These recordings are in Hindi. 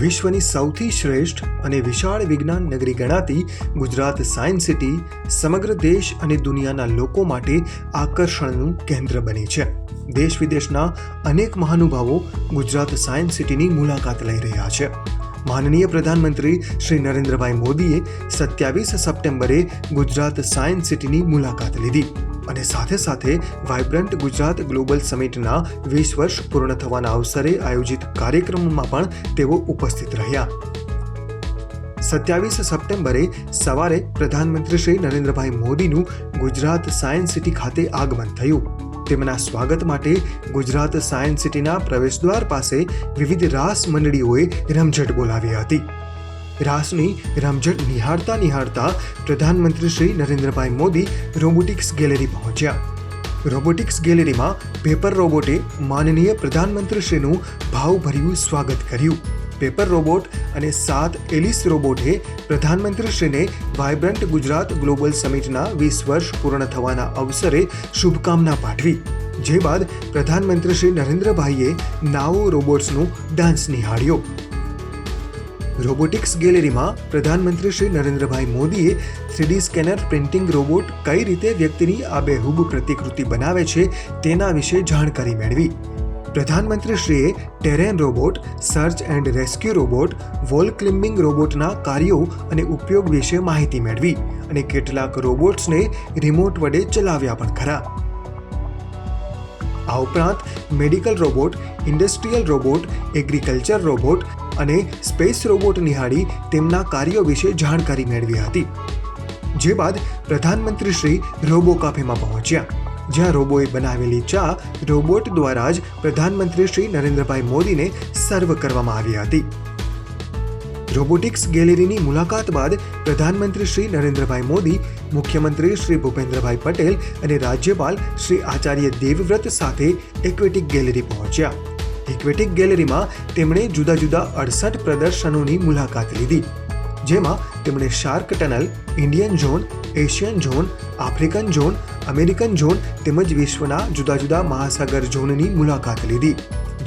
વિશ્વની સૌથી શ્રેષ્ઠ અને વિશાળ વિજ્ઞાન નગરી ગણાતી ગુજરાત સાયન્સ સિટી સમગ્ર દેશ અને દુનિયાના લોકો માટે આકર્ષણનું કેન્દ્ર બની છે. દેશ વિદેશના અનેક મહાનુભાવો ગુજરાત સાયન્સ સિટીની મુલાકાત લઈ રહ્યા છે. માનનીય પ્રધાનમંત્રી શ્રી નરેન્દ્રભાઈ મોદીએ 27 સપ્ટેમ્બરે ગુજરાત સાયન્સ સિટીની મુલાકાત લીધી અને સાથે સાથે વાઇબ્રન્ટ ગુજરાત ગ્લોબલ સમિટના 20 વર્ષ પૂર્ણ થવાના અવસરે આયોજિત કાર્યક્રમમાં પણ તેઓ ઉપસ્થિત રહ્યા. 27 સપ્ટેમ્બરે સવારે પ્રધાનમંત્રી શ્રી નરેન્દ્રભાઈ મોદીનું ગુજરાત સાયન્સ સિટી ખાતે આગમન થયું. તેમના સ્વાગત માટે ગુજરાત સાયન્સ સિટીના પ્રવેશદ્વાર પાસે વિવિધ રાસ મંડળીઓએ રમઝટ બોલાવી હતી. રાસની રમઝટ નિહાળતા પ્રધાનમંત્રી શ્રી નરેન્દ્રભાઈ મોદી રોબોટિક્સ ગેલેરી પહોંચ્યા. રોબોટિક્સ ગેલેરીમાં પેપર રોબોટે માનનીય પ્રધાનમંત્રીશ્રીનું ભાવભર્યું સ્વાગત કર્યું. પેપર રોબોટ અને 7 એલિસ રોબોટે પ્રધાનમંત્રીશ્રીને વાઇબ્રન્ટ ગુજરાત ગ્લોબલ સમિટના 20 વર્ષ પૂર્ણ થવાના અવસરે શુભકામના પાઠવી. જે બાદ પ્રધાનમંત્રી શ્રી નરેન્દ્રભાઈએ નાવો રોબોટ્સનો ડાન્સ નિહાળ્યો. રોબોટિક્સ ગેલેરીમાં પ્રધાનમંત્રી શ્રી નરેન્દ્રભાઈ મોદીએ 3D સ્કેનર પ્રિન્ટિંગ રોબોટ કઈ રીતે વ્યક્તિની આબેહૂબ પ્રતિકૃતિ બનાવે છે તેના વિશે જાણકારી મેળવી. પ્રધાનમંત્રીશ્રીએ terrain robot, search and rescue robot, wall climbing રોબોટના કાર્યો અને ઉપયોગ વિશે માહિતી મેળવી અને કેટલાક રોબોટ્સને રિમોટ વડે ચલાવ્યા પણ ખરા. આ ઉપરાંત medical robot, industrial robot, agriculture robot અને સ્પેસ રોબોટ નિહાળી તેમના કાર્યો વિશે જાણકારી મેળવી હતી. જે બાદ પ્રધાનમંત્રી શ્રી રોબો કાફેમાં પહોંચ્યા, જ્યાં રોબોએ બનાવેલી ચા રોબોટ દ્વારા જ પ્રધાનમંત્રી શ્રી નરેન્દ્રભાઈ મોદીને સર્વ કરવામાં આવી હતી. રોબોટિક્સ ગેલેરીની મુલાકાત બાદ પ્રધાનમંત્રી શ્રી નરેન્દ્રભાઈ મોદી મુખ્યમંત્રી શ્રી ભૂપેન્દ્રભાઈ પટેલ અને રાજ્યપાલ શ્રી આચાર્ય દેવવ્રત સાથે એક્વેટિક ગેલેરી પહોંચ્યા. એક્વેટિક ગેલેરીમાં તેમણે જુદા જુદા 68 પ્રદર્શનોની મુલાકાત લીધી, જેમાં તેમણે shark tunnel, Indian zone, Asian zone, African zone, American zone તેમજ વિશ્વના જુદા જુદા મહાસાગર ઝોનની મુલાકાત લીધી,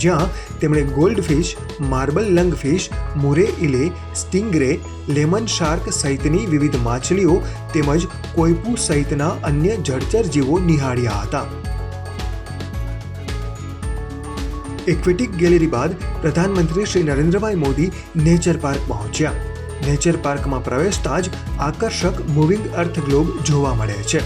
જ્યાં તેમણે ગોલ્ડફિશ, માર્બલ લંગફિશ, મોરે ઇલે, સ્ટિંગરે, લેમન શાર્ક સહિતની વિવિધ માછલીઓ તેમજ કોઈપુ સહિતના અન્ય જળચર જીવો નિહાળ્યા હતા. એક્વેટિક ગેલેરી બાદ પ્રધાનમંત્રી શ્રી નરેન્દ્રભાઈ મોદી નેચર પાર્ક પહોંચ્યા. નેચર પાર્કમાં પ્રવેશતા જ આકર્ષક મૂવિંગ અર્થ ગ્લોબ જોવા મળે છે,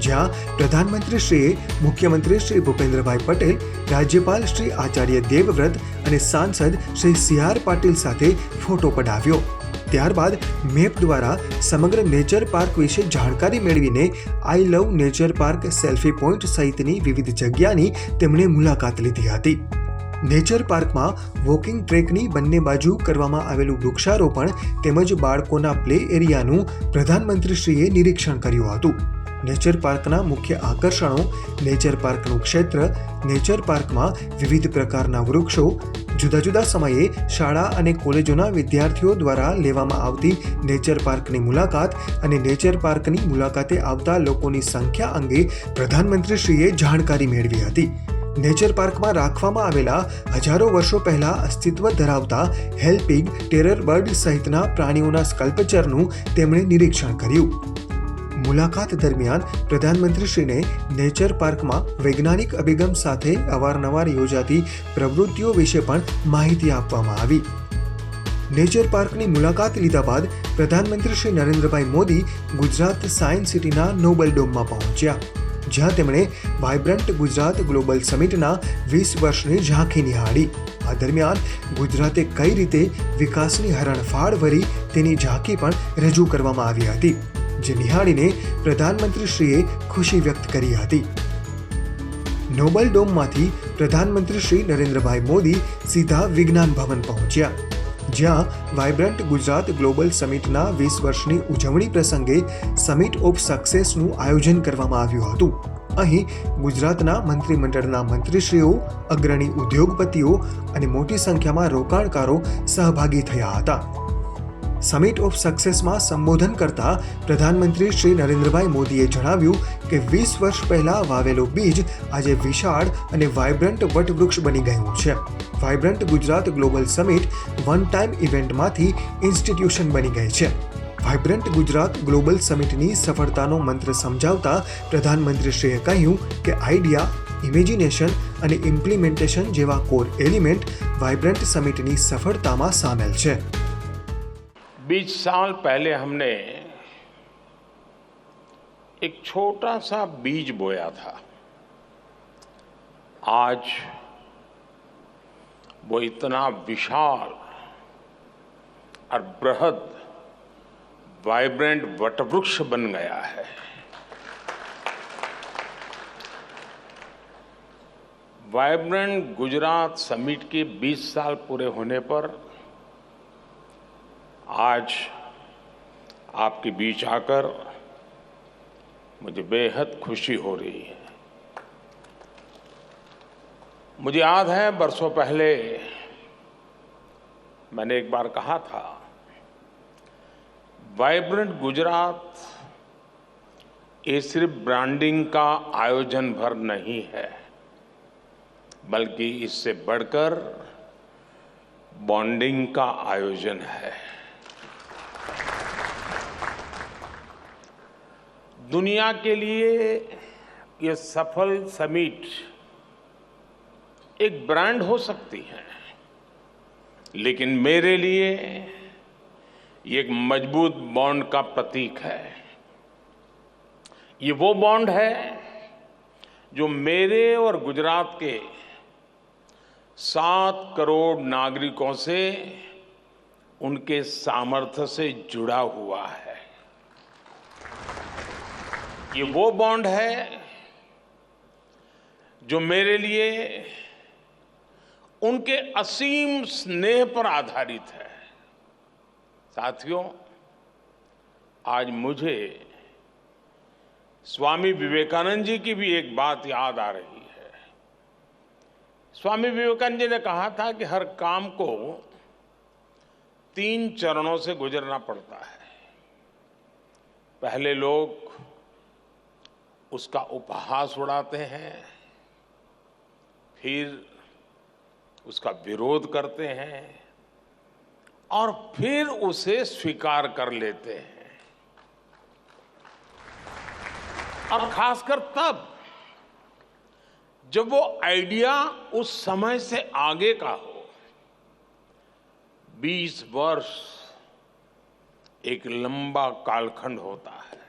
જ્યાં પ્રધાનમંત્રીશ્રીએ મુખ્યમંત્રી શ્રી ભૂપેન્દ્રભાઈ પટેલ, રાજ્યપાલ શ્રી આચાર્ય દેવવ્રત અને સાંસદ શ્રી CR પાટીલ સાથે ફોટો પડાવ્યો. ત્યારબાદ મેપ દ્વારા સમગ્ર નેચર પાર્ક વિશે જાણકારી મેળવીને આઈ લવ નેચર પાર્ક સેલ્ફી પોઈન્ટ સહિતની વિવિધ જગ્યાની તેમણે મુલાકાત લીધી હતી. નેચર પાર્કમાં વોકિંગ ટ્રેકની બંને બાજુ કરવામાં આવેલું વૃક્ષારોપણ તેમજ બાળકોના પ્લે એરિયાનું પ્રધાનમંત્રીશ્રીએ નિરીક્ષણ કર્યું હતું. નેચર પાર્કના મુખ્ય આકર્ષણો: નેચર પાર્કનું ક્ષેત્ર, નેચર પાર્કમાં વિવિધ પ્રકારના વૃક્ષો, જુદા જુદા સમયે શાળા અને કોલેજોના વિદ્યાર્થીઓ દ્વારા લેવામાં આવતી નેચર પાર્કની મુલાકાત અને નેચર પાર્કની મુલાકાતે આવતા લોકોની સંખ્યા અંગે પ્રધાનમંત્રીશ્રીએ જાણકારી મેળવી હતી. નેચર પાર્કમાં રાખવામાં આવેલા હજારો વર્ષો પહેલા અસ્તિત્વ ધરાવતા હેલપિગ, ટેરર બર્ડ સહિતના પ્રાણીઓના સ્કલ્પચરનું તેમણે નિરીક્ષણ કર્યું. મુલાકાત દરમિયાન પ્રધાનમંત્રીશ્રીને નેચર પાર્કમાં વૈજ્ઞાનિક અભિગમ સાથે અવારનવાર યોજાતી પ્રવૃત્તિઓ વિશે પણ માહિતી આપવામાં આવી. નેચર પાર્કની મુલાકાત લીધા બાદ પ્રધાનમંત્રી શ્રી નરેન્દ્રભાઈ મોદી ગુજરાત સાયન્સ સિટીના નોબલ ડોમમાં પહોંચ્યા, જ્યાં તેમણે વાઇબ્રન્ટ ગુજરાત ગ્લોબલ સમિટના 20 વર્ષની ઝાંખી નિહાળી. આ દરમિયાન ગુજરાતે કઈ રીતે વિકાસની હરણફાળ ભરી તેની ઝાંખી પણ રજૂ કરવામાં આવી હતી, જે નિહાળીને પ્રધાનમંત્રીશ્રીએ ખુશી વ્યક્ત કરી હતી. નોબલ ડોમમાંથી પ્રધાનમંત્રી શ્રી નરેન્દ્રભાઈ મોદી સીધા વિજ્ઞાન ભવન પહોંચ્યા, જ્યાં વાઇબ્રન્ટ ગુજરાત ગ્લોબલ સમિટના 20 વર્ષની ઉજવણી પ્રસંગે સમિટ ઓફ સક્સેસનું આયોજન કરવામાં આવ્યું હતું. અહીં ગુજરાતના મંત્રીમંડળના મંત્રીશ્રીઓ, અગ્રણી ઉદ્યોગપતિઓ અને મોટી સંખ્યામાં રોકાણકારો સહભાગી થયા હતા. સમિટ ઓફ સક્સેસમાં સંબોધન કરતા પ્રધાનમંત્રી શ્રી નરેન્દ્રભાઈ મોદીએ જણાવ્યું કે 20 વર્ષ પહેલા વાવેલો બીજ આજે વિશાળ અને વાઇબ્રન્ટ વટવૃક્ષ બની ગયું છે. Vibrant Gujarat global summit one time ઇવેન્ટમાંથી ઇન્સ્ટિટ્યુશન બની ગઈ છે. વાઇબ્રન્ટ ગુજરાત ગ્લોબલ સમિટની સફળતાનો મંત્ર સમજાવતા પ્રધાનમંત્રીશ્રીએ કહ્યું કે આઈડિયા, ઇમેજિનેશન અને ઇમ્પ્લિમેન્ટેશન જેવા કોર એલિમેન્ટ વાઇબ્રન્ટ સમિટની સફળતામાં સામેલ છે. 20 साल पहले हमने एक छोटा सा बीज बोया था. आज वो इतना विशाल और बृहद वाइब्रेंट वटवृक्ष बन गया है. वाइब्रेंट गुजरात समिट के 20 साल पूरे होने पर आज आपके बीच आकर मुझे बेहद खुशी हो रही है. मुझे याद है बरसों पहले मैंने एक बार कहा था, वाइब्रेंट गुजरात ये सिर्फ ब्रांडिंग का आयोजन भर नहीं है, बल्कि इससे बढ़कर बॉन्डिंग का आयोजन है. दुनिया के लिए ये सफल समिट एक ब्रांड हो सकती है, लेकिन मेरे लिए ये एक मजबूत बॉन्ड का प्रतीक है. ये वो बॉन्ड है जो मेरे और गुजरात के 7 करोड़ नागरिकों से उनके सामर्थ्य से जुड़ा हुआ है. ये वो बॉन्ड है जो मेरे लिए उनके असीम स्नेह पर आधारित है. साथियों, आज मुझे स्वामी विवेकानंद जी की भी एक बात याद आ रही है. स्वामी विवेकानंद जी ने कहा था कि हर काम को 3 चरणों से गुजरना पड़ता है. पहले लोग उसका उपहास उड़ाते हैं, फिर उसका विरोध करते हैं और फिर उसे स्वीकार कर लेते हैं. और खासकर तब जब वो आइडिया उस समय से आगे का हो. 20 वर्ष एक लंबा कालखंड होता है.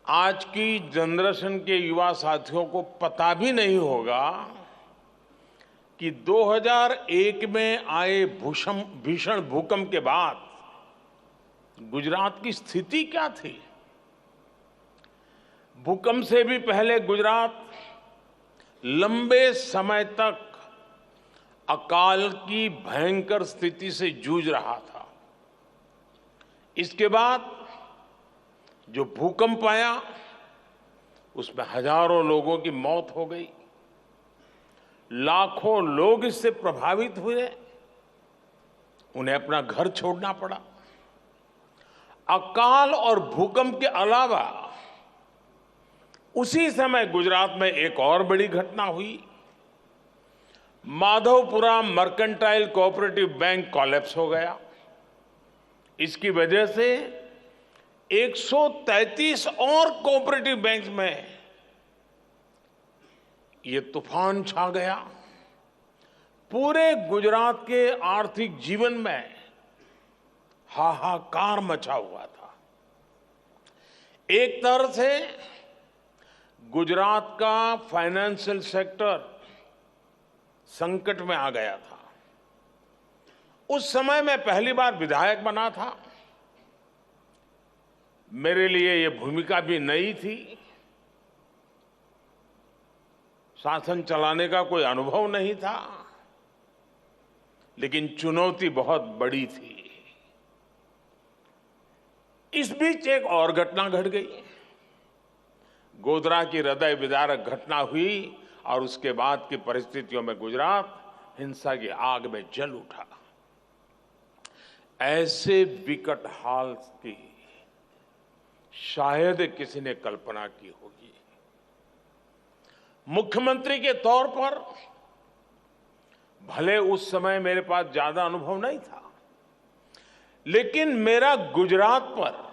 आज की जनरेशन के युवा साथियों को पता भी नहीं होगा कि 2001 में आए भीषण भूकंप के बाद गुजरात की स्थिति क्या थी. भूकंप से भी पहले गुजरात लंबे समय तक अकाल की भयंकर स्थिति से जूझ रहा था. इसके बाद जो भूकंप आया उसमें हजारों लोगों की मौत हो गई, लाखों लोग इससे प्रभावित हुए, उन्हें अपना घर छोड़ना पड़ा. अकाल और भूकंप के अलावा उसी समय गुजरात में एक और बड़ी घटना हुई. Madhavpura mercantile cooperative bank collapse हो गया. इसकी वजह से 133 और कोऑपरेटिव बैंक में ये तूफान छा गया. पूरे गुजरात के आर्थिक जीवन में हाहाकार मचा हुआ था. एक तरह से गुजरात का फाइनेंशियल सेक्टर संकट में आ गया था. उस समय मैं पहली बार विधायक बना था. मेरे लिए ये भूमिका भी नई थी. शासन चलाने का कोई अनुभव नहीं था, लेकिन चुनौती बहुत बड़ी थी. इस बीच एक और घटना घट गई. गोधरा की हृदय विदारक घटना हुई और उसके बाद की परिस्थितियों में गुजरात हिंसा की आग में जल उठा. ऐसे विकट हाल की शायद किसी ने कल्पना की होगी। मुख्यमंत्री के तौर पर भले उस समय मेरे पास ज्यादा अनुभव नहीं था, लेकिन मेरा गुजरात पर,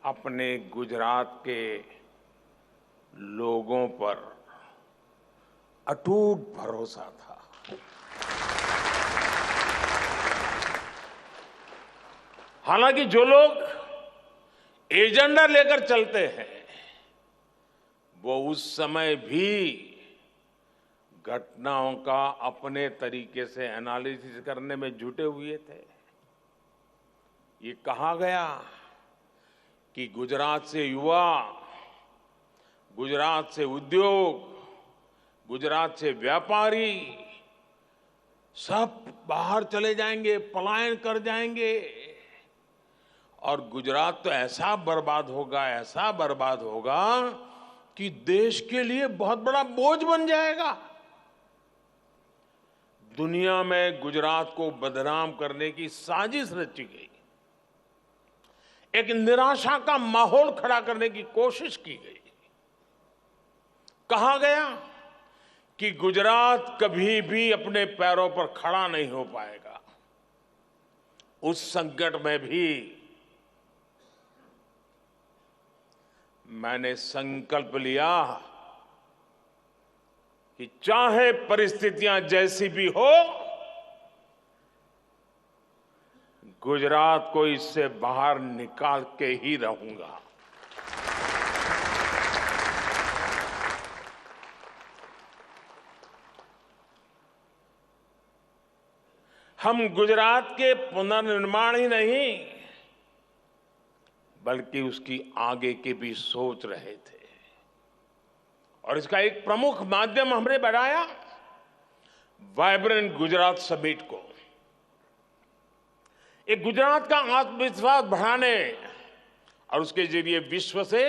अपने गुजरात के लोगों पर अटूट भरोसा था। हालांकि जो लोग एजेंडा लेकर चलते हैं वो उस समय भी घटनाओं का अपने तरीके से एनालिसिस करने में जुटे हुए थे। ये कहा गया कि गुजरात से युवा, गुजरात से उद्योग, गुजरात से व्यापारी सब बाहर चले जाएंगे, पलायन कर जाएंगे और गुजरात तो ऐसा बर्बाद होगा, ऐसा बर्बाद होगा कि देश के लिए बहुत बड़ा बोझ बन जाएगा। दुनिया में गुजरात को बदनाम करने की साजिश रची गई, एक निराशा का माहौल खड़ा करने की कोशिश की गई। कहा गया कि गुजरात कभी भी अपने पैरों पर खड़ा नहीं हो पाएगा। उस संकट में भी मैंने संकल्प लिया कि चाहे परिस्थितियां जैसी भी हो, गुजरात को इससे बाहर निकाल के ही रहूंगा। हम गुजरात के पुनर्निर्माण ही नहीं बल्कि उसकी आगे की भी सोच रहे थे और इसका एक प्रमुख माध्यम हमने बनाया वाइब्रेंट गुजरात समिट को। एक गुजरात का आत्मविश्वास बढ़ाने और उसके जरिए विश्व से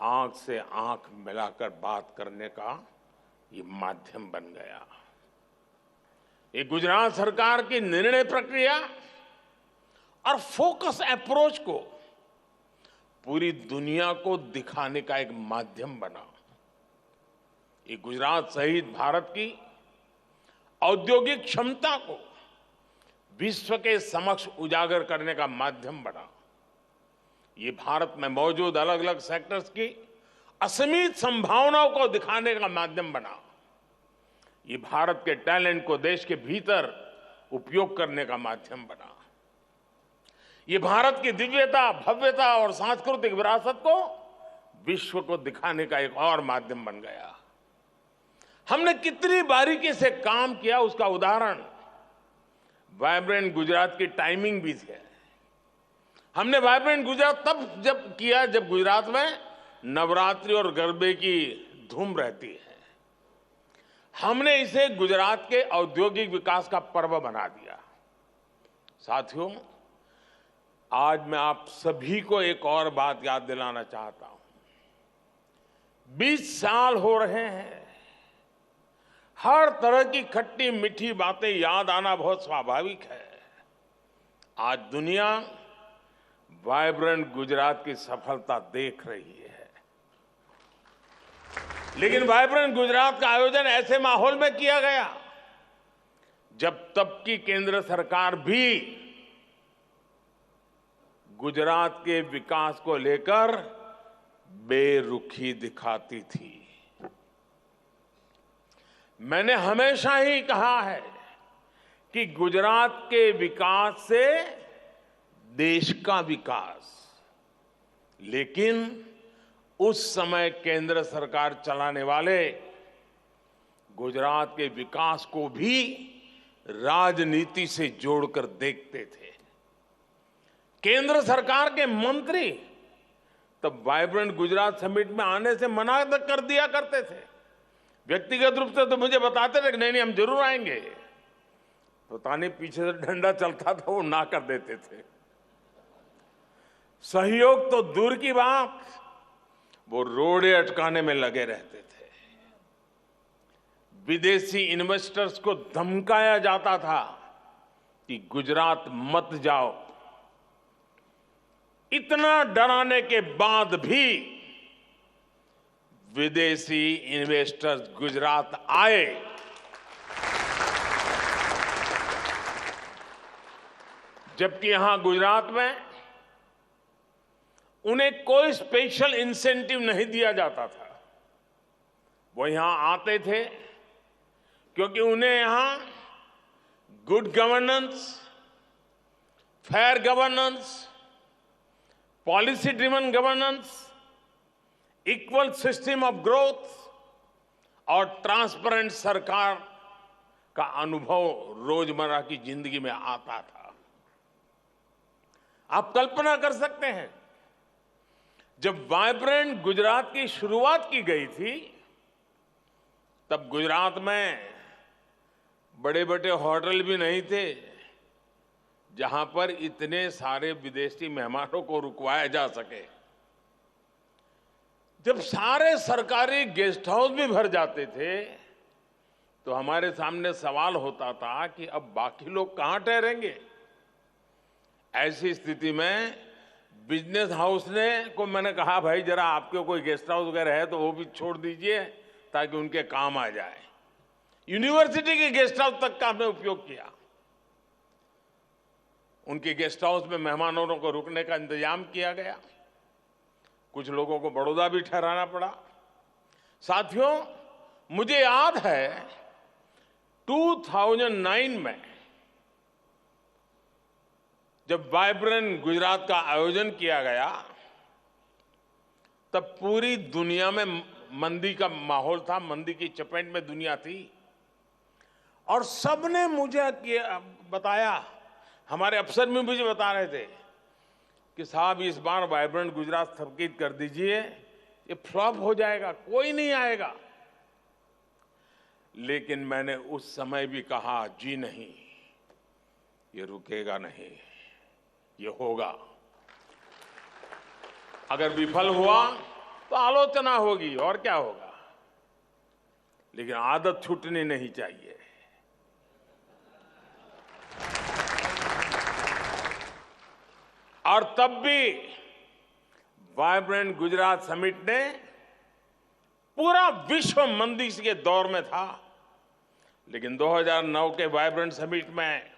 आंख मिलाकर बात करने का ये माध्यम बन गया। ये गुजरात सरकार की निर्णय प्रक्रिया और फोकस अप्रोच को पूरी दुनिया को दिखाने का एक माध्यम बना। ये गुजरात सहित भारत की औद्योगिक क्षमता को विश्व के समक्ष उजागर करने का माध्यम बना। ये भारत में मौजूद अलग अलग सेक्टर्स की असीमित संभावनाओं को दिखाने का माध्यम बना। ये भारत के टैलेंट को देश के भीतर उपयोग करने का माध्यम बना। ये भारत की दिव्यता, भव्यता और सांस्कृतिक विरासत को विश्व को दिखाने का एक और माध्यम बन गया। हमने कितनी बारीकी से काम किया उसका उदाहरण वाइब्रेंट गुजरात की टाइमिंग भी है। हमने वाइब्रेंट गुजरात जब किया जब गुजरात में नवरात्रि और गरबे की धूम रहती है। हमने इसे गुजरात के औद्योगिक विकास का पर्व बना दिया। साथियों, आज मैं आप सभी को एक और बात याद दिलाना चाहता हूं। 20 साल हो रहे हैं। हर तरह की खट्टी मीठी बातें याद आना बहुत स्वाभाविक है। आज दुनिया वाइब्रेंट गुजरात की सफलता देख रही है, लेकिन वाइब्रेंट गुजरात का आयोजन ऐसे माहौल में किया गया जब तब की केंद्र सरकार भी गुजरात के विकास को लेकर बेरुखी दिखाती थी। मैंने हमेशा ही कहा है कि गुजरात के विकास से देश का विकास, लेकिन उस समय केंद्र सरकार चलाने वाले गुजरात के विकास को भी राजनीति से जोड़कर देखते थे। केंद्र सरकार के मंत्री तब वाइब्रेंट गुजरात समिट में आने से मना कर दिया करते थे। व्यक्तिगत रूप से तो मुझे बताते थे कि नहीं हम जरूर आएंगे। पता नहीं पीछे से डंडा चलता था, वो ना कर देते थे। सहयोग तो दूर की बात, वो रोड़े अटकाने में लगे रहते थे। विदेशी इन्वेस्टर्स को धमकाया जाता था कि गुजरात मत जाओ। इतना डराने के बाद भी विदेशी इन्वेस्टर्स गुजरात आए। जबकि यहां गुजरात में उन्हें कोई स्पेशल इंसेंटिव नहीं दिया जाता था। वो यहां आते थे क्योंकि उन्हें यहां good governance, fair governance, policy driven governance, equal system of growth और ट्रांसपेरेंट सरकार का अनुभव रोजमर्रा की जिंदगी में आता था। आप कल्पना कर सकते हैं, जब वाइब्रेंट गुजरात की शुरुआत की गई थी तब गुजरात में बड़े बड़े होटल भी नहीं थे जहां पर इतने सारे विदेशी मेहमानों को रुकवाया जा सके। जब सारे सरकारी गेस्ट हाउस भी भर जाते थे तो हमारे सामने सवाल होता था कि अब बाकी लोग कहां ठहरेंगे। ऐसी स्थिति में बिजनेस हाउस को मैंने कहा, भाई जरा आपके कोई गेस्ट हाउस वगैरह है तो वो भी छोड़ दीजिए ताकि उनके काम आ जाए। यूनिवर्सिटी के गेस्ट हाउस तक का हमने उपयोग किया। उनके गेस्ट हाउस में मेहमानों को रुकने का इंतजाम किया गया। कुछ लोगों को बड़ौदा भी ठहराना पड़ा। साथियों, मुझे याद है 2009 में जब वाइब्रेंट गुजरात का आयोजन किया गया तब पूरी दुनिया में मंदी का माहौल था, मंदी की चपेट में दुनिया थी और सबने मुझे बताया, हमारे अफसर भी मुझे बता रहे थे कि साहब इस बार वाइब्रेंट गुजरात स्थगित कर दीजिए, ये फ्लॉप हो जाएगा, कोई नहीं आएगा। लेकिन मैंने उस समय भी कहा, जी नहीं, ये रुकेगा नहीं, ये होगा। अगर विफल हुआ तो आलोचना होगी और क्या होगा, लेकिन आदत छूटनी नहीं चाहिए। और तब भी वाइब्रेंट गुजरात समिट ने, पूरा विश्व मंदी के दौर में था, लेकिन 2009 के वाइब्रेंट समिट में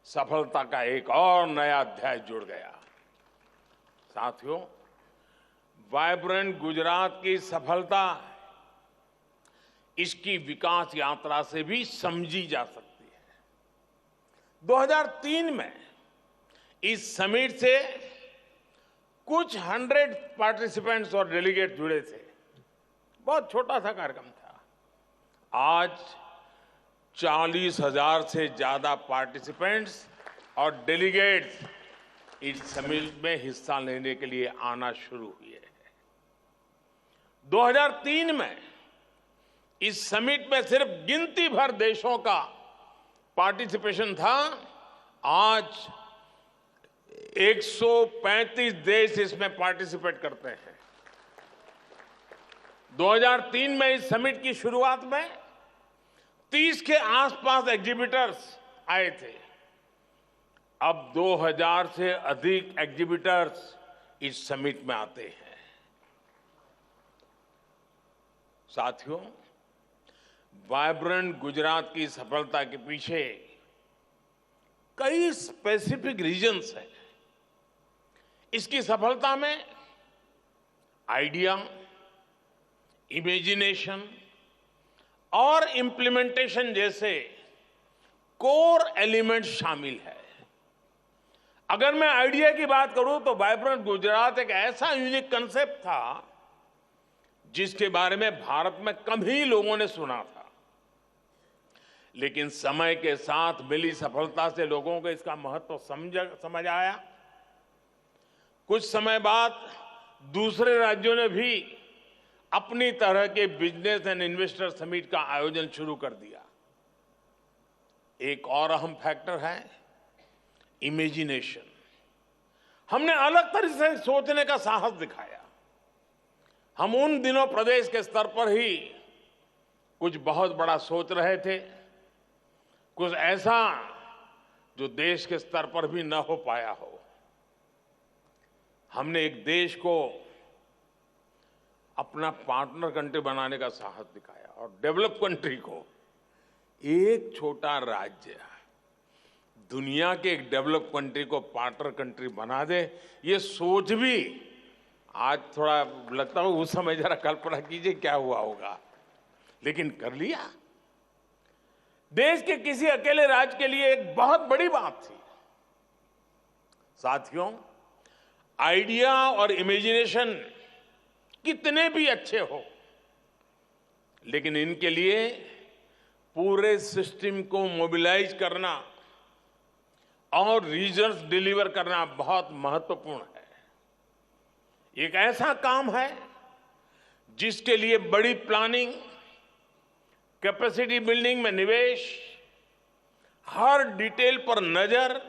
सफलता का एक और नया अध्याय जुड़ गया। साथियों, वाइब्रेंट गुजरात की सफलता इसकी विकास यात्रा से भी समझी जा सकती है। 2003 में इस समिट से कुछ 100 पार्टिसिपेंट्स और डेलीगेट जुड़े थे। बहुत छोटा सा कार्यक्रम था। आज 40,000 से ज्यादा पार्टिसिपेंट्स और डेलीगेट्स इस समिट में हिस्सा लेने के लिए आना शुरू हुए हैं। 2003 में इस समिट में सिर्फ गिनती भर देशों का पार्टिसिपेशन था। आज 135 देश इसमें पार्टिसिपेट करते हैं। 2003 में इस समिट की शुरुआत में 30 के आसपास एग्जीबिटर्स आए थे। अब 2000 से अधिक एग्जीबिटर्स इस समिट में आते हैं। साथियों, वाइब्रेंट गुजरात की सफलता के पीछे कई स्पेसिफिक रीजंस हैं। इसकी सफलता में आइडिया, इमेजिनेशन और इम्प्लीमेंटेशन जैसे कोर एलिमेंट शामिल है। अगर मैं आइडिया की बात करूं तो वाइब्रेंट गुजरात एक ऐसा यूनिक कंसेप्ट था जिसके बारे में भारत में कम ही लोगों ने सुना था, लेकिन समय के साथ मिली सफलता से लोगों को इसका महत्व समझ आया। कुछ समय बाद दूसरे राज्यों ने भी अपनी तरह के बिजनेस एंड इन्वेस्टर समिट का आयोजन शुरू कर दिया। एक और अहम फैक्टर है इमेजिनेशन। हमने अलग तरह से सोचने का साहस दिखाया। हम उन दिनों प्रदेश के स्तर पर ही कुछ बहुत बड़ा सोच रहे थे, कुछ ऐसा जो देश के स्तर पर भी न हो पाया हो। हमने एक देश को अपना पार्टनर कंट्री बनाने का साहस दिखाया और डेवलप कंट्री को एक छोटा राज्य दुनिया के एक डेवलप कंट्री को पार्टनर कंट्री बना दे, ये सोच भी आज थोड़ा लगता है उस समय जरा कल्पना कीजिए क्या हुआ होगा, लेकिन कर लिया। देश के किसी अकेले राज्य के लिए एक बहुत बड़ी बात थी। साथियों, आइडिया और इमेजिनेशन कितने भी अच्छे हो, लेकिन इनके लिए पूरे सिस्टम को मोबिलाइज करना और रिजल्ट डिलीवर करना बहुत महत्वपूर्ण है। एक ऐसा काम है जिसके लिए बड़ी प्लानिंग, कैपेसिटी बिल्डिंग में निवेश, हर डिटेल पर नजर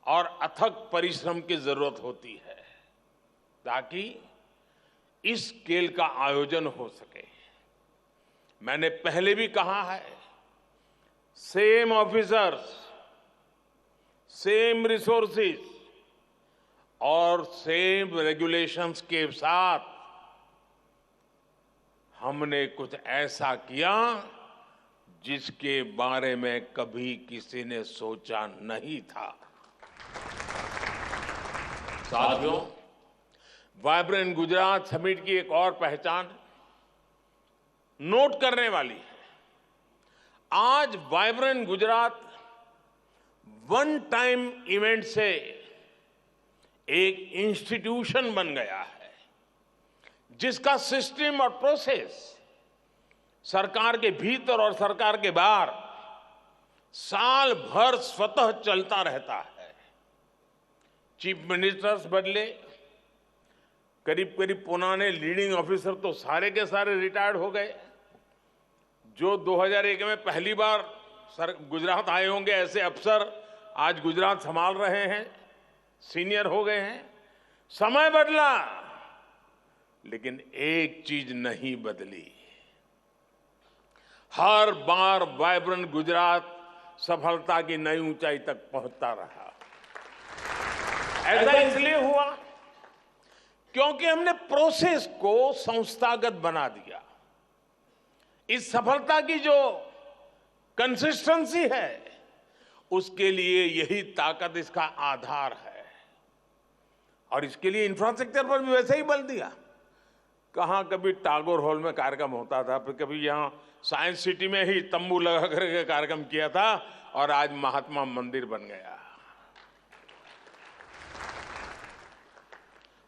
और अथक परिश्रम की जरूरत होती है ताकि इस स्केल का आयोजन हो सके। मैंने पहले भी कहा है, सेम ऑफिसर्स, सेम रिसोर्सेज और सेम रेगुलेशंस के साथ हमने कुछ ऐसा किया जिसके बारे में कभी किसी ने सोचा नहीं था। साथियों, वाइब्रेंट गुजरात समिट की एक और पहचान नोट करने वाली है। आज vibrant Gujarat one time event से एक इंस्टीट्यूशन बन गया है जिसका सिस्टम और प्रोसेस सरकार के भीतर और सरकार के बाहर साल भर स्वतः चलता रहता है। चीफ मिनिस्टर्स बदले, करीब करीब पुराने लीडिंग ऑफिसर तो सारे के सारे रिटायर्ड हो गए। जो 2001 में पहली बार गुजरात आए होंगे ऐसे अफसर आज गुजरात संभाल रहे हैं, सीनियर हो गए हैं। समय बदला, लेकिन एक चीज नहीं बदली। हर बार वाइब्रेंट गुजरात सफलता की नई ऊंचाई तक पहुंचता रहा। ऐसा इसलिए हुआ क्योंकि हमने प्रोसेस को संस्थागत बना दिया। इस सफलता की जो कंसिस्टेंसी है, उसके लिए यही ताकत इसका आधार है। और इसके लिए इंफ्रास्ट्रक्चर पर भी वैसे ही बल दिया। कहां कभी टागोर हॉल में कार्यक्रम होता था, फिर कभी यहां साइंस सिटी में ही तंबू लगा करके कार्यक्रम किया था, और आज महात्मा मंदिर बन गया।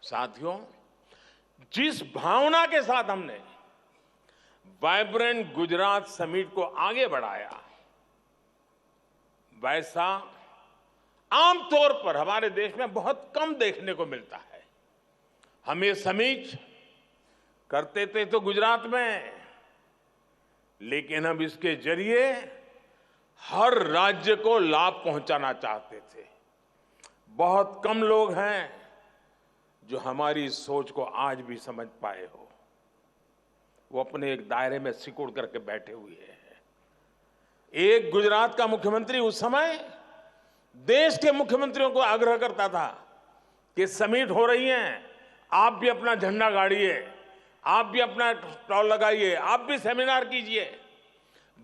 साथियों, जिस भावना के साथ हमने वाइब्रेंट गुजरात समिट को आगे बढ़ाया, वैसा आमतौर पर हमारे देश में बहुत कम देखने को मिलता है। हम ये समिट करते थे तो गुजरात में, लेकिन हम इसके जरिए हर राज्य को लाभ पहुंचाना चाहते थे। बहुत कम लोग हैं जो हमारी सोच को आज भी समझ पाए हो। वो अपने एक दायरे में सिकुड़ करके बैठे हुए हैं। एक गुजरात का मुख्यमंत्री उस समय देश के मुख्यमंत्रियों को आग्रह करता था कि समिट हो रही है, आप भी अपना झंडा गाड़िए, आप भी अपना स्टॉल लगाइए, आप भी सेमिनार कीजिए।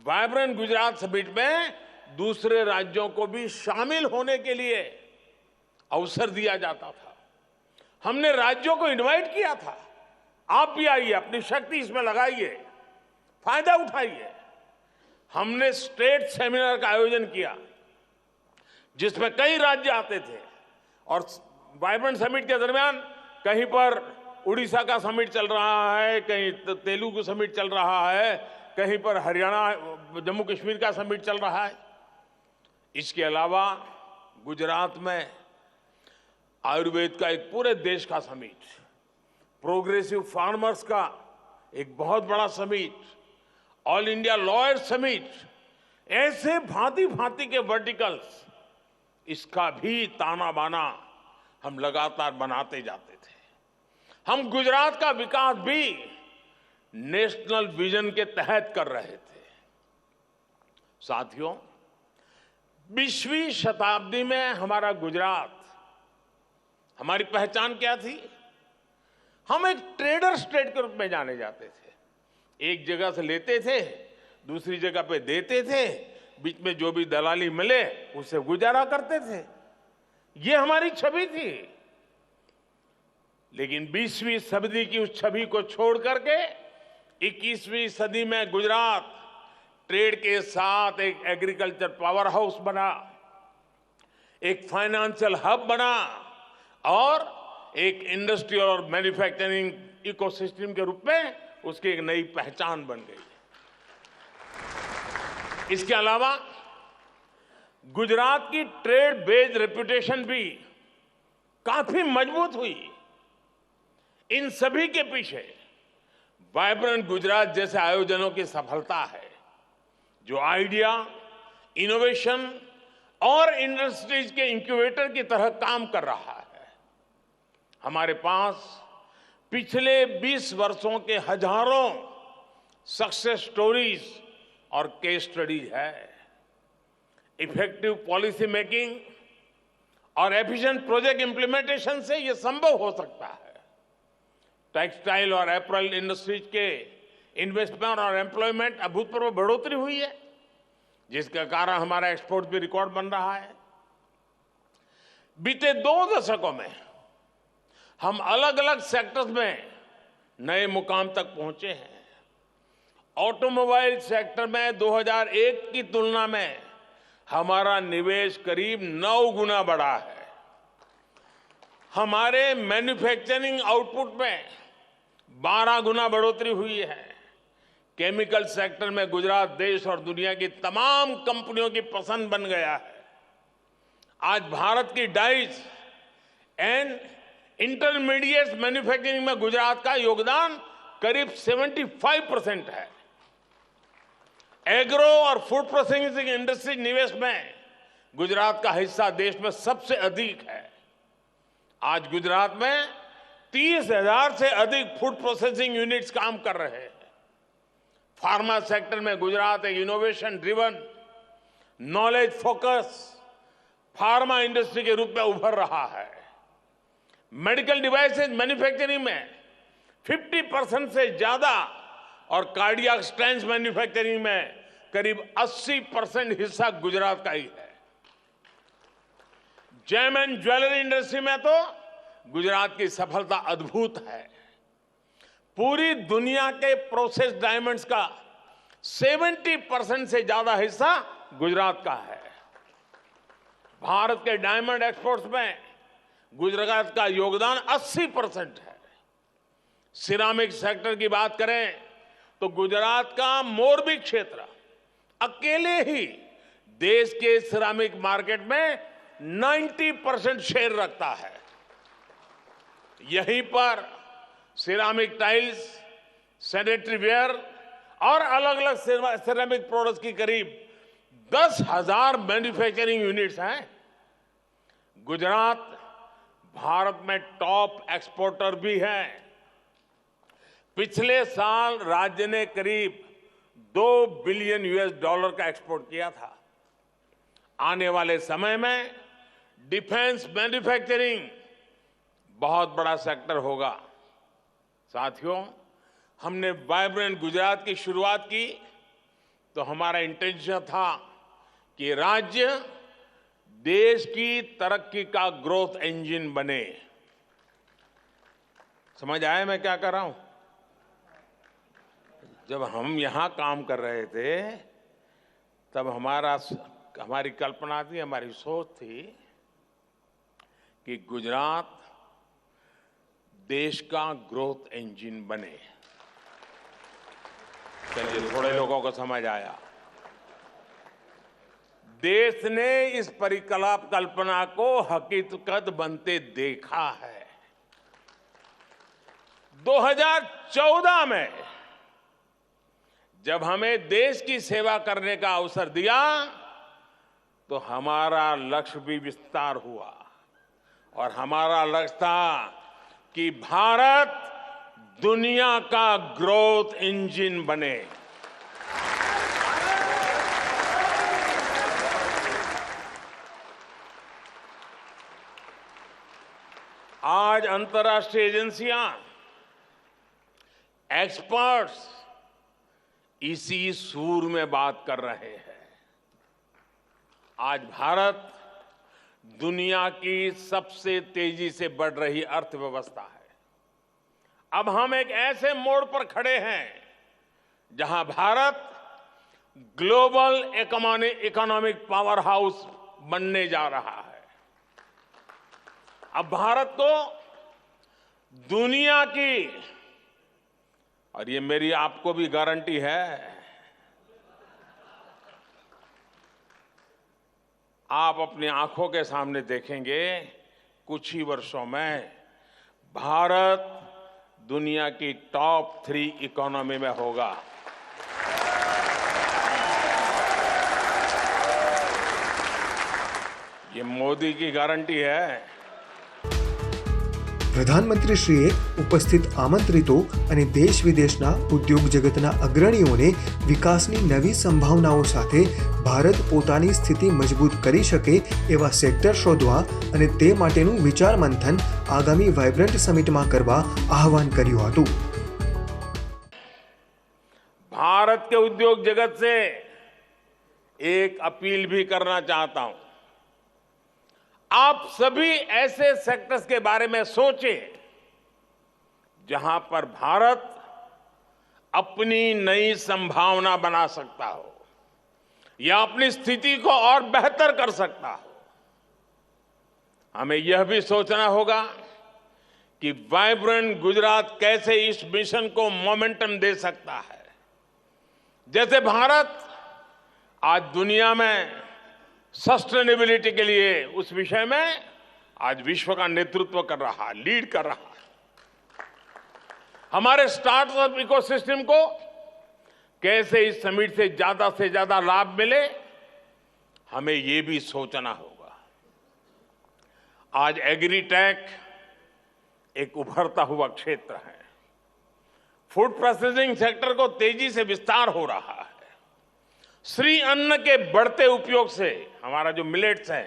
वाइब्रेंट गुजरात समिट में दूसरे राज्यों को भी शामिल होने के लिए अवसर दिया जाता था। हमने राज्यों को इनवाइट किया था, आप भी आइए, अपनी शक्ति इसमें लगाइए, फायदा उठाइए। हमने स्टेट सेमिनार का आयोजन किया जिसमें कई राज्य आते थे, और वाइब्रेंट समिट के दरमियान कहीं पर उड़ीसा का समिट चल रहा है, कहीं तेलुगु समिट चल रहा है, कहीं पर हरियाणा जम्मू कश्मीर का समिट चल रहा है। इसके अलावा गुजरात में आयुर्वेद का एक पूरे देश का समिट, प्रोग्रेसिव फार्मर्स का एक बहुत बड़ा summit, all India lawyer summit, ऐसे भांति भांति के वर्टिकल्स, इसका भी ताना बाना हम लगातार बनाते जाते थे। हम गुजरात का विकास भी नेशनल विजन के तहत कर रहे थे। साथियों, 20वीं शताब्दी में हमारा गुजरात, हमारी पहचान क्या थी? हम एक ट्रेडर स्टेट के रूप में जाने जाते थे। एक जगह से लेते थे, दूसरी जगह पे देते थे, बीच में जो भी दलाली मिले उससे गुजारा करते थे। ये हमारी छवि थी। लेकिन 20वीं सदी की उस छवि को छोड़ करके 21वीं सदी में गुजरात ट्रेड के साथ एक एग्रीकल्चर पावर हाउस बना, एक फाइनेंशियल हब बना और एक इंडस्ट्रियल और मैन्युफैक्चरिंग इकोसिस्टम के रूप में उसकी एक नई पहचान बन गई। इसके अलावा गुजरात की ट्रेड बेस्ड रेपुटेशन भी काफी मजबूत हुई। इन सभी के पीछे वाइब्रेंट गुजरात जैसे आयोजनों की सफलता है, जो आइडिया, इनोवेशन और इंडस्ट्रीज के इंक्यूबेटर की तरह काम कर रहा है। हमारे पास पिछले 20 वर्षों के हजारों सक्सेस स्टोरीज और केस स्टडीज है। इफेक्टिव पॉलिसी मेकिंग और एफिशिएंट प्रोजेक्ट इंप्लीमेंटेशन से यह संभव हो सकता है। टेक्सटाइल और एपरल इंडस्ट्रीज के इन्वेस्टमेंट और एम्प्लॉयमेंट अभूतपूर्व बढ़ोतरी हुई है, जिसके कारण हमारा एक्सपोर्ट भी रिकॉर्ड बन रहा है। बीते 2 दशकों में हम अलग अलग सेक्टर्स में नए मुकाम तक पहुंचे हैं। ऑटोमोबाइल सेक्टर में 2001 की तुलना में हमारा निवेश करीब 9 गुना बढ़ा है। हमारे मैन्युफैक्चरिंग आउटपुट में 12 गुना बढ़ोतरी हुई है। केमिकल सेक्टर में गुजरात देश और दुनिया की तमाम कंपनियों की पसंद बन गया है। आज भारत की डाइस एंड इंटरमीडिएट मैन्युफैक्चरिंग में गुजरात का योगदान करीब 75% है। एग्रो और फूड प्रोसेसिंग इंडस्ट्री निवेश में गुजरात का हिस्सा देश में सबसे अधिक है। आज गुजरात में 30,000 से अधिक फूड प्रोसेसिंग यूनिट्स काम कर रहे हैं। फार्मा सेक्टर में गुजरात एक innovation driven, knowledge focus pharma industry के रूप में उभर रहा है। मेडिकल डिवाइसेज मैन्युफैक्चरिंग में 50% से ज्यादा और कार्डियक स्टेंट्स मैन्युफैक्चरिंग में करीब 80% हिस्सा गुजरात का ही है। जेम एंड ज्वेलरी इंडस्ट्री में तो गुजरात की सफलता अद्भुत है। पूरी दुनिया के प्रोसेस डायमंड्स का 70% से ज्यादा हिस्सा गुजरात का है। भारत के डायमंड एक्सपोर्ट्स में गुजरात का योगदान 80% है। सिरामिक सेक्टर की बात करें तो गुजरात का मोरबी क्षेत्र अकेले ही देश के सिरामिक मार्केट में 90% शेयर रखता है। यहीं पर सिरामिक टाइल्स, सैनिटरी वेयर और अलग अलग सिरामिक प्रोडक्ट्स की करीब 10,000 मैन्युफैक्चरिंग यूनिट्स हैं। गुजरात भारत में टॉप एक्सपोर्टर भी है। पिछले साल राज्य ने करीब $2 बिलियन का एक्सपोर्ट किया था। आने वाले समय में डिफेंस मैन्युफैक्चरिंग बहुत बड़ा सेक्टर होगा। साथियों, हमने वाइब्रेंट गुजरात की शुरुआत की तो हमारा इंटेंशन था कि राज्य देश की तरक्की का ग्रोथ इंजन बने। समझ आया मैं क्या कर रहा हूं? जब हम यहां काम कर रहे थे तब हमारी कल्पना थी, हमारी सोच थी कि गुजरात देश का ग्रोथ इंजन बने। चलिए, थोड़े लोगों को समझ आया। देश ने इस परिकल्पना को हकीकत बनते देखा है। 2014 में जब हमें देश की सेवा करने का अवसर दिया तो हमारा लक्ष्य भी विस्तार हुआ और हमारा लक्ष्य था कि भारत दुनिया का ग्रोथ इंजन बने। आज अंतर्राष्ट्रीय एजेंसियां, एक्सपर्ट्स इसी सूर में बात कर रहे हैं। आज भारत दुनिया की सबसे तेजी से बढ़ रही अर्थव्यवस्था है। अब हम एक ऐसे मोड़ पर खड़े हैं जहां Bharat global economic power house बनने जा रहा है। अब भारत को दुनिया की, और ये मेरी आपको भी गारंटी है, आप अपनी आंखों के सामने देखेंगे कुछ ही वर्षों में भारत दुनिया की टॉप 3 इकोनॉमी में होगा। ये मोदी की गारंटी है। પ્રધાનમંત્રીશ્રીએ ઉપસ્થિત આમંત્રિતો અને દેશ વિદેશના ઉદ્યોગ જગતના અગ્રણીઓને વિકાસની નવી સંભાવનાઓ સાથે ભારત પોતાની સ્થિતિ મજબૂત કરી શકે એવા સેક્ટર શોધવા અને તે માટેનું વિચાર મંથન આગામી વાઇબ્રન્ટ સમિટમાં કરવા આહવાન કર્યું હતું। भारत के उद्योग जगत से एक अपील भी करना चाहता हूं। आप सभी ऐसे सेक्टर्स के बारे में सोचें जहां पर भारत अपनी नई संभावना बना सकता हो या अपनी स्थिति को और बेहतर कर सकता हो। हमें यह भी सोचना होगा कि वाइब्रेंट गुजरात कैसे इस मिशन को मोमेंटम दे सकता है। जैसे भारत आज दुनिया में सस्टेनेबिलिटी के लिए उस विषय में आज विश्व का नेतृत्व कर रहा है, लीड कर रहा है। हमारे स्टार्टअप इकोसिस्टम को कैसे इस समिट से ज्यादा लाभ मिले, हमें ये भी सोचना होगा। आज एग्रीटेक एक उभरता हुआ क्षेत्र है। फूड प्रोसेसिंग सेक्टर को तेजी से विस्तार हो रहा है। श्री अन्न के बढ़ते उपयोग से हमारा जो मिलेट्स है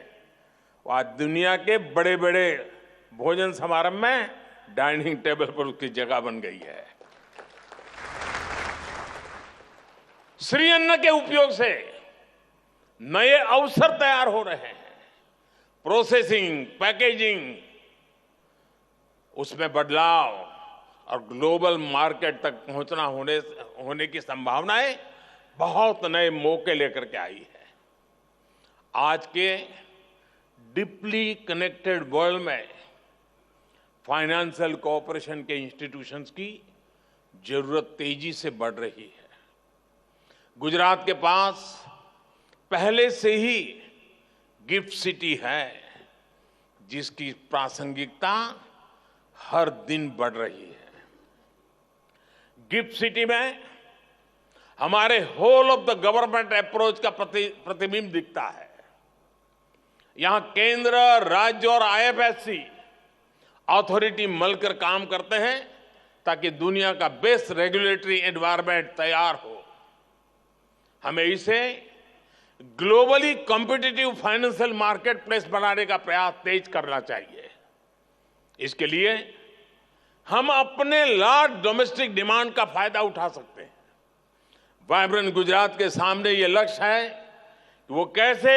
वो आज दुनिया के बड़े बड़े भोजन समारोह में डाइनिंग टेबल पर उसकी जगह बन गई है। श्री अन्न के उपयोग से नए अवसर तैयार हो रहे हैं। प्रोसेसिंग, पैकेजिंग, उसमें बदलाव और ग्लोबल मार्केट तक पहुंचना होने की संभावनाएं बहुत नए मौके लेकर के आई है। आज के डीपली कनेक्टेड वर्ल्ड में फाइनेंशियल कोऑपरेशन के इंस्टीट्यूशंस की जरूरत तेजी से बढ़ रही है। गुजरात के पास पहले से ही गिफ्ट सिटी है, जिसकी प्रासंगिकता हर दिन बढ़ रही है। गिफ्ट सिटी में हमारे whole of the government approach का प्रतिबिंब दिखता है। यहां केंद्र, राज्य और आईएफएससी अथॉरिटी मिलकर काम करते हैं ताकि दुनिया का बेस्ट रेगुलेटरी एनवायरनमेंट तैयार हो। हमें इसे globally competitive financial market place बनाने का प्रयास तेज करना चाहिए। इसके लिए हम अपने लार्ज डोमेस्टिक डिमांड का फायदा उठा सकते हैं। वाइब्रेंट गुजरात के सामने ये लक्ष्य है कि वो कैसे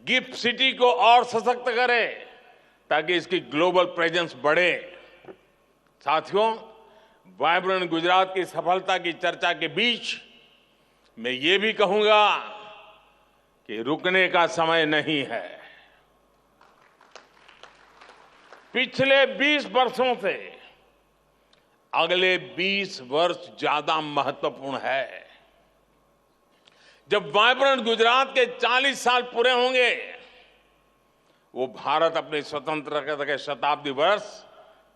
गिफ्ट सिटी को और सशक्त करे ताकि इसकी ग्लोबल प्रेजेंस बढ़े। साथियों, वाइब्रेंट गुजरात की सफलता की चर्चा के बीच मैं ये भी कहूंगा कि रुकने का समय नहीं है। पिछले 20 वर्षों से अगले 20 वर्ष ज्यादा महत्वपूर्ण है। जब वाइब्रेंट गुजरात के 40 साल पूरे होंगे, वो भारत अपने स्वतंत्रता के शताब्दी वर्ष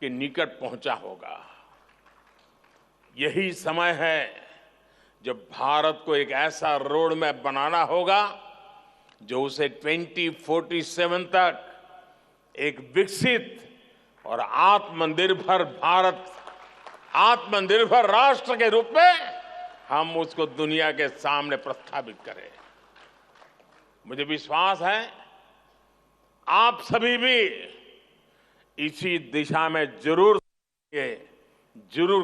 के निकट पहुंचा होगा। यही समय है जब भारत को एक ऐसा रोड मैप बनाना होगा जो उसे 2047 तक एक विकसित और आत्मनिर्भर राष्ट्र के रूप में हम उसको दुनिया के सामने प्रस्थापित करें। मुझे विश्वास है आप सभी भी इसी दिशा में जरूर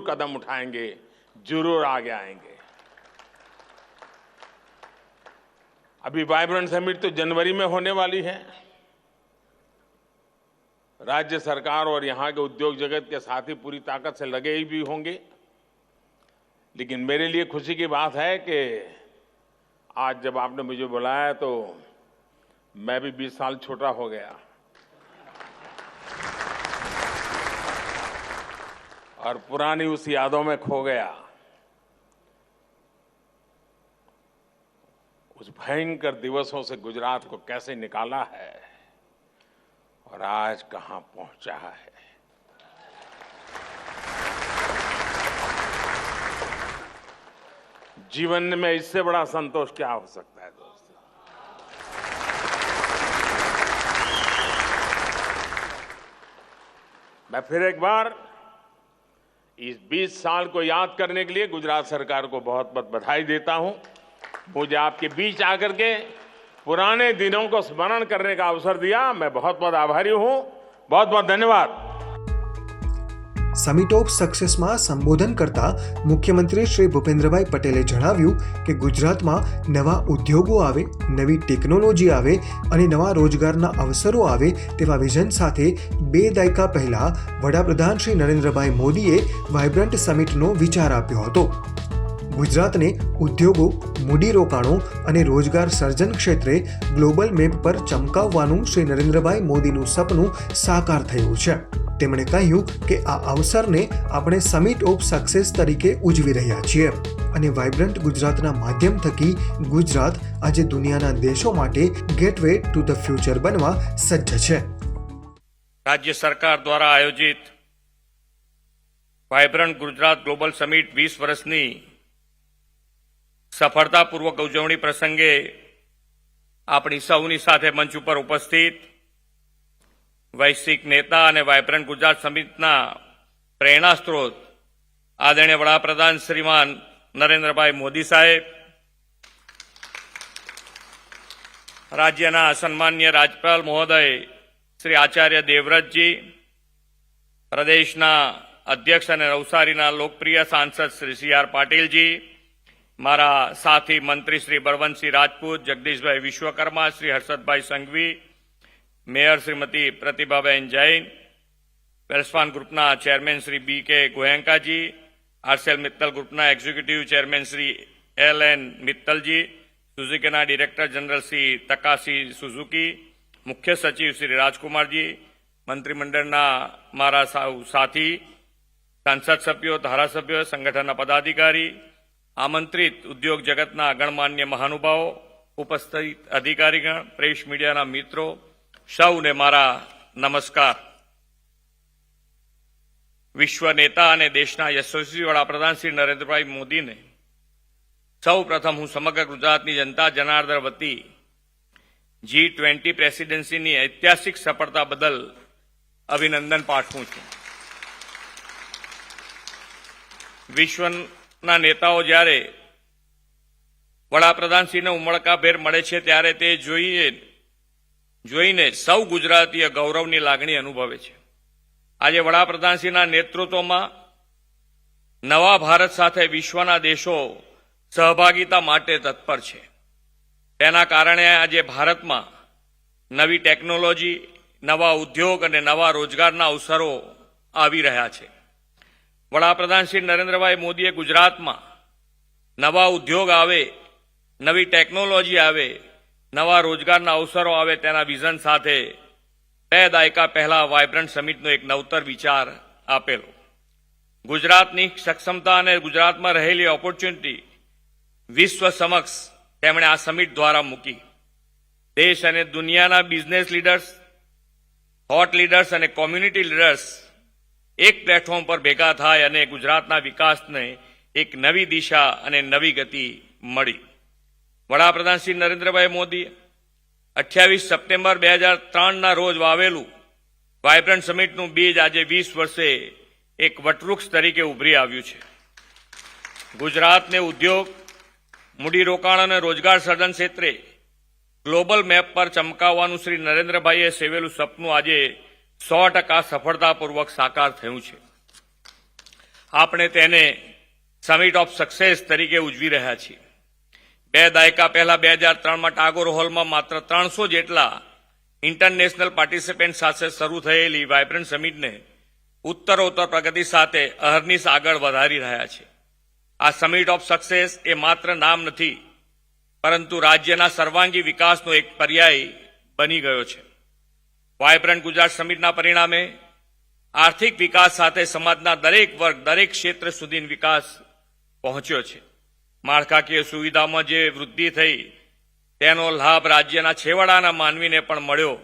कदम उठाएंगे, जरूर आगे आएंगे। अभी वाइब्रेंट समिट तो जनवरी में होने वाली है। राज्य सरकार और यहां के उद्योग जगत के साथी पूरी ताकत से लगे ही भी होंगे, लेकिन मेरे लिए खुशी की बात है कि आज जब आपने मुझे बुलाया तो मैं भी 20 साल छोटा हो गया और पुरानी उस यादों में खो गया। उस भयंकर दिवसों से गुजरात को कैसे निकाला है और आज कहां पहुंचा है। जीवन में इससे बड़ा संतोष क्या हो सकता है दोस्तों। मैं फिर एक बार इस 20 साल को याद करने के लिए गुजरात सरकार को बहुत बहुत बधाई देता हूं। मुझे आपके बीच आकर के पुराने दिनों को स्मरण करने का अवसर दिया, मैं बहुत बहुत आभारी हूं। बहुत बहुत धन्यवाद। સમિટ ઓફ સક્સેસમાં સંબોધન કરતા મુખ્યમંત્રી શ્રી ભૂપેન્દ્રભાઈ પટેલે જણાવ્યું કે ગુજરાતમાં નવા ઉદ્યોગો આવે, નવી ટેકનોલોજી આવે અને નવા રોજગારના અવસરો આવે તેવા વિઝન સાથે 2 દાયકા પહેલા વડાપ્રધાન શ્રી નરેન્દ્રભાઈ મોદીએ વાઇબ્રન્ટ સમિટનો વિચાર આપ્યો હતો। ગુજરાતને ઉદ્યોગો, મૂડીરોકાણો અને રોજગાર સર્જન ક્ષેત્રે ગ્લોબલ મેપ પર ચમકાવવાનું શ્રી નરેન્દ્રભાઈ મોદીનું સપનું સાકાર થયું છે। તેમણે કહ્યું કે આ અવસરને આપણે સમિટ ઓફ સક્સેસ તરીકે ઉજવી રહ્યા છીએ અને વાઇબ્રન્ટ ગુજરાતના માધ્યમ થકી ગુજરાત આજે દુનિયાના દેશો માટે ગેટવે ટુ ધ ફ્યુચર બનવા સજ્જ છે। राज्य सरकार द्वारा आयोजित वाइब्रंट गुजरात ग्लोबल समिट 20 वर्षनी सफलतापूर्वक उजवणी प्रसंगे अपनी सौनी साथे मंच पर उपस्थित वैश्विक नेता અને વાઇબ્રન્ટ ગુજરાત સમિટના પ્રેરણા સ્ત્રોત આદરણીય વડાપ્રધાન શ્રીમાન નરેન્દ્રભાઈ મોદી સાહેબ, રાજ્યના સન્માનીય રાજ્યપાલ મહોદય શ્રી આચાર્ય દેવવ્રતજી, પ્રદેશના અધ્યક્ષ અને નવસારીના લોકપ્રિય સાંસદ શ્રી સી.આર. પાટીલજી, મારા સાથી મંત્રી શ્રી બળવંતસિંહ રાજપૂત, જગદીશભાઈ વિશ્વકર્મા, શ્રી હર્ષદભાઈ સંઘવી, मेयर श्रीमती प्रतिभाबेन जैन, वेल्सफान ग्रुपना chairman Shri B K. Goenka ji, Arcelor Mittal ग्रुपना executive chairman Shri L N. Mittal ji, सुजुकीना director general Shri Takashi Suzuki, मुख्य सचिव श्री राजकुमार जी, मंत्रिमंडलना मारा साथी सांसद सभ्यों, धारासभ्यों, संगठनना पदाधिकारी, आमंत्रित उद्योग जगतना गणमान्य महानुभावों, उपस्थित अधिकारीगण, प्रेस मीडियाना मित्रों, સૌને મારા નમસ્કાર। વિશ્વ નેતા અને દેશના યશસ્વી વડાપ્રધાન શ્રી નરેન્દ્રભાઈ મોદીને સૌ પ્રથમ હું સમગ્ર ગુજરાતની જનતા જનાર્દન વતી G20 પ્રેસિડેન્સીની ઐતિહાસિક સફળતા બદલ અભિનંદન પાઠવું છું। વિશ્વના નેતાઓ જ્યારે વડાપ્રધાનશ્રીને ઉમળકાભેર મળે છે ત્યારે તે જોઈને સૌ ગુજરાતીય ગૌરવની લાગણી અનુભવે છે। આજે વડાપ્રધાનશ્રીના નેતૃત્વમાં નવા ભારત સાથે વિશ્વના દેશો સહભાગિતા માટે તત્પર છે। તેના કારણે આજે ભારતમાં નવી ટેકનોલોજી, નવા ઉદ્યોગ અને નવા રોજગારના અવસરો આવી રહ્યા છે। વડાપ્રધાન શ્રી નરેન્દ્રભાઈ મોદીએ ગુજરાતમાં નવા ઉદ્યોગ આવે, નવી ટેકનોલોજી આવે, નવા રોજગારના અવસરો આવે તેના વિઝન સાથે 2 દાયકા પહેલા વાઇબ્રન્ટ સમિટનો એક નવતર વિચાર આપેલો। ગુજરાતની સક્ષમતા અને ગુજરાતમાં રહેલી ઓપોર્ચ્યુનિટી વિશ્વ સમક્ષ તેમણે આ સમિટ દ્વારા મૂકી। દેશ અને દુનિયાના બિઝનેસ લીડર્સ, થોટ લીડર્સ અને કોમ્યુનિટી લીડર્સ એક પ્લેટફોર્મ પર ભેગા થાય અને ગુજરાતના વિકાસને એક નવી દિશા અને નવી ગતિ મળી। વડાપ્રધાન શ્રી નરેન્દ્રભાઈ મોદી 28 સપ્ટેમ્બર 2003ના રોજ વાવેલું વાઇબ્રન્ટ સમિટનું બીજ આજે 20 વર્ષે એક વટવૃક્ષ તરીકે ઉભરી આવ્યું છે। ગુજરાતને ઉદ્યોગ, મૂડીરોકાણ અને રોજગાર સર્જન ક્ષેત્રે ગ્લોબલ મેપ પર ચમકાવવાનું શ્રી નરેન્દ્રભાઈએ સેવેલું સપનું આજે 100% સફળતાપૂર્વક સાકાર થયું છે. આપણે તેને સમિટ ઓફ સક્સેસ તરીકે ઉજવી રહ્યા છીએ. 2 દાયકા પહેલા 2003માં ટાગોર હોલમાં માત્ર 300 જેટલા ઇન્ટરનેશનલ પાર્ટિસિપન્ટ સાથે શરૂ થયેલી વાઇબ્રન્ટ સમિટને ઉત્તરોત્તર પ્રગતિ સાથે અહર્નિશ આગળ વધારી રહ્યા છે. આ સમિટ ઓફ સક્સેસ એ માત્ર નામ નથી, પરંતુ રાજ્યના સર્વાંગી વિકાસનો એક પર્યાય બની ગયો છે. વાઇબ્રન્ટ ગુજરાત સમિટના પરિણામે આર્થિક વિકાસ સાથે સમાજના દરેક વર્ગ, દરેક ક્ષેત્ર સુધી વિકાસ પહોંચ્યો છે. માળખાકીય સુવિધામાં જે વૃદ્ધિ થઈ તેનો લાભ રાજ્યના છેવાડાના માનવીને પણ મળ્યો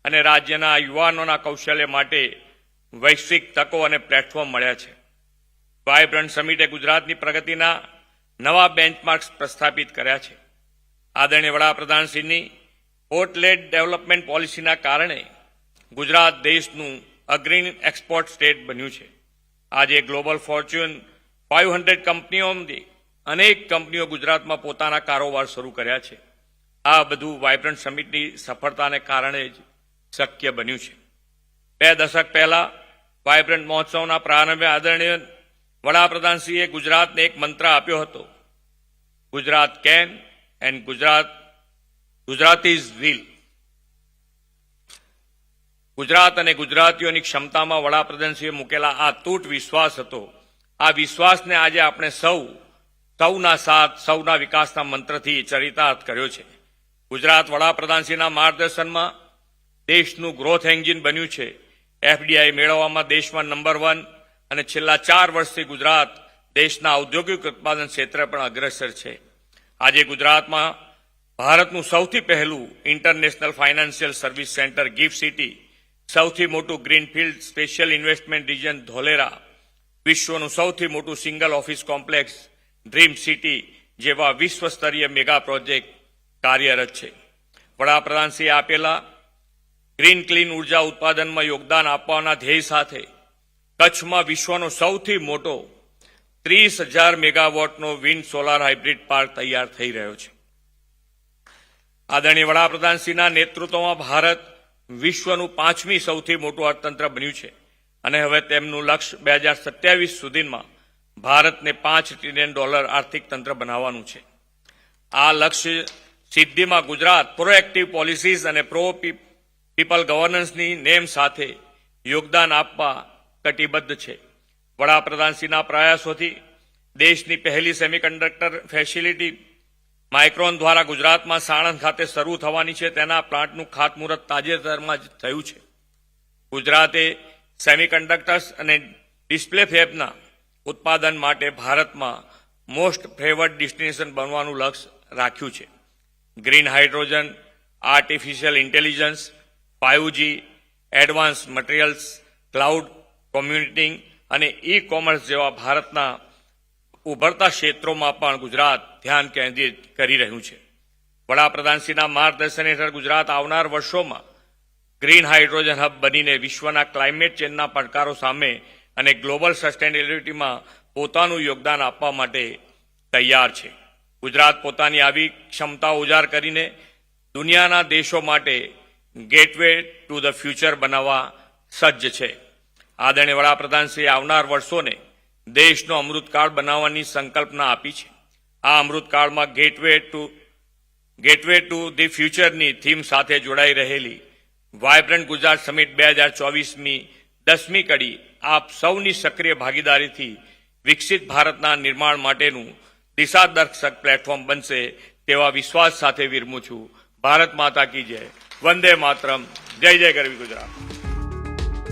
અને રાજ્યના યુવાનોના કૌશલ્ય માટે વૈશ્વિક તકો અને પ્લેટફોર્મ મળ્યા છે. વાઇબ્રન્ટ સમિટે ગુજરાતની પ્રગતિના નવા બેન્ચમાર્ક્સ પ્રસ્થાપિત કર્યા છે. આદરણીય વડાપ્રધાનશ્રીની પોર્ટ લેડ ડેવલપમેન્ટ પોલિસીના કારણે ગુજરાત દેશનું અગ્રણી એક્સપોર્ટ સ્ટેટ બન્યું છે. આજે ગ્લોબલ ફોર્ચ્યુન 500 કંપનીઓમાંથી અનેક કંપનીઓ ગુજરાતમાં પોતાના કારોબાર શરૂ કર્યા છે. આ બધું વાઇબ્રન્ટ સમિટની સફળતાને કારણે જ શક્ય બન્યું છે. 2 દશક પહેલા વાઇબ્રન્ટ મહોત્સવના પ્રારંભે આદરણીય વડાપ્રધાનશ્રીએ ગુજરાતને એક મંત્ર આપ્યો હતો, Gujarat can and Gujaratis will. Gujarat અને ગુજરાતીઓની ક્ષમતામાં વડાપ્રધાનશ્રીએ મૂકેલા આ તૂટ વિશ્વાસ હતો. આ વિશ્વાસને આજે આપણે સૌના સાથ, સૌના વિકાસના મંત્રથી ચરિતાર્થ કર્યો છે. ગુજરાત વડાપ્રધાનશ્રીના માર્ગદર્શનમાં દેશનું ગ્રોથ એન્જિન બન્યું છે. એફડીઆઈ મેળવવામાં દેશમાં નંબર 1 અને છેલ્લા 4 વર્ષથી ગુજરાત દેશના ઔદ્યોગિક ઉત્પાદન ક્ષેત્રે પણ અગ્રેસર છે. આજે ગુજરાતમાં ભારતનું સૌથી પહેલું international financial service centre gift city, સૌથી મોટું greenfield special investment region Dholera, વિશ્વનું સૌથી મોટું single office complex dream city જેવા વિશ્વ સ્તરીય મેગા પ્રોજેક્ટ કાર્યરત છે. વડાપ્રધાનશ્રીએ આપેલા ગ્રીન ક્લીન ઉર્જા ઉત્પાદનમાં યોગદાન આપવાના ધ્યેય સાથે કચ્છમાં વિશ્વનો સૌથી મોટો 30,000 મેગાવોટનો વિન્ડ સોલાર હાઇબ્રિડ પાર્ક તૈયાર થઈ રહ્યો છે. આદરણીય વડાપ્રધાનશ્રીના નેતૃત્વમાં ભારત વિશ્વનું 5મી સૌથી મોટું અર્થતંત્ર બન્યું છે અને હવે તેમનું લક્ષ્ય 2027 સુધીમાં ભારતને $5 ટ્રિલિયન આર્થિક તંત્ર બનાવવાનું છે. આ લક્ષ્ય સિદ્ધિમાં ગુજરાત પ્રોએક્ટિવ પોલિસીઝ અને પ્રો પીપલ ગવર્નન્સની નેમ સાથે યોગદાન આપવા કટિબદ્ધ છે. વડાપ્રધાનશ્રીના પ્રયાસોથી દેશની પહેલી સેમિકન્ડક્ટર ફેસિલિટી માઇક્રોન દ્વારા ગુજરાતમાં સાણંદ ખાતે શરૂ થવાની છે. તેના પ્લાન્ટનું ખાતમુહૂર્ત તાજેતરમાં જ થયું છે. ગુજરાતે સેમિકન્ડક્ટર્સ અને ડિસ્પ્લે ફેબના ઉત્પાદન માટે ભારતમાં મોસ્ટ ફેવર્ડ ડેસ્ટિનેશન બનવાનું લક્ષ્ય રાખ્યું છે. Green hydrogen, artificial intelligence, 5G, advance materials, cloud computing અને ઈ કોમર્સ જેવા ભારતના ઉભરતા ક્ષેત્રોમાં પણ ગુજરાત ધ્યાન કેન્દ્રિત કરી રહ્યું છે. વડાપ્રધાનશ્રીના માર્ગદર્શન હેઠળ ગુજરાત આવનાર વર્ષોમાં ગ્રીન હાઇડ્રોજન હબ બનીને વિશ્વના ક્લાઇમેટ ચેન્જના પડકારો સામે અને ગ્લોબલ સસ્ટેનેબિલિટીમાં પોતાનું યોગદાન આપવા માટે તૈયાર છે. ગુજરાત પોતાની આવી ક્ષમતા ઉજાગર કરીને દુનિયાના દેશો માટે ગેટવે ટુ ધ ફ્યુચર બનાવવા સજ્જ છે. આદરણીય વડાપ્રધાનશ્રીએ આવનાર વર્ષોને દેશનો અમૃતકાળ બનાવવાની સંકલ્પના આપી છે. આ અમૃતકાળમાં ગેટવે ટુ ધી ફ્યુચરની થીમ સાથે જોડાઈ રહેલી વાઇબ્રન્ટ ગુજરાત સમિટ 2024ની 10મી કડી આપ સૌની સક્રિય ભાગીદારીથી વિકસિત ભારતના નિર્માણ માટેનું દિશાદર્શક પ્લેટફોર્મ બનશે તેવા વિશ્વાસ સાથે વિરમું છું. ભારત માતા કી જય. વંદે માતરમ. જય જય ગરવી ગુજરાત.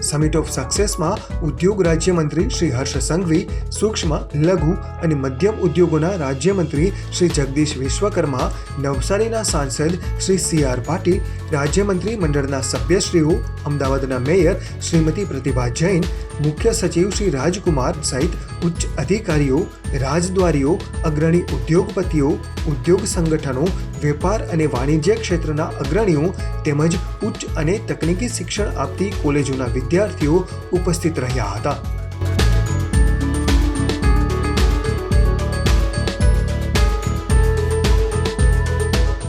સમિટ ઓફ સક્સેસમાં ઉદ્યોગ રાજ્યમંત્રી શ્રી હર્ષ સંઘવી, સૂક્ષ્મ, લઘુ અને મધ્યમ ઉદ્યોગોના રાજ્યમંત્રી શ્રી જગદીશ વિશ્વકર્મા, નવસારીના સાંસદ શ્રી CR પાટીલ, રાજ્યમંત્રી મંડળના સભ્યશ્રીઓ, અમદાવાદના મેયર શ્રીમતી પ્રતિભા જૈન, મુખ્ય સચિવ શ્રી રાજકુમાર સહિત ઉચ્ચ અધિકારીઓ, રાજદ્વારીઓ, અગ્રણી ઉદ્યોગપતિઓ, ઉદ્યોગ સંગઠનો, વેપાર અને વાણિજ્ય ક્ષેત્રના અગ્રણીઓ તેમજ ઉચ્ચ અને તકનીકી શિક્ષણ આપતી કોલેજોના વિદ્યાર્થીઓ ઉપસ્થિત રહ્યા હતા.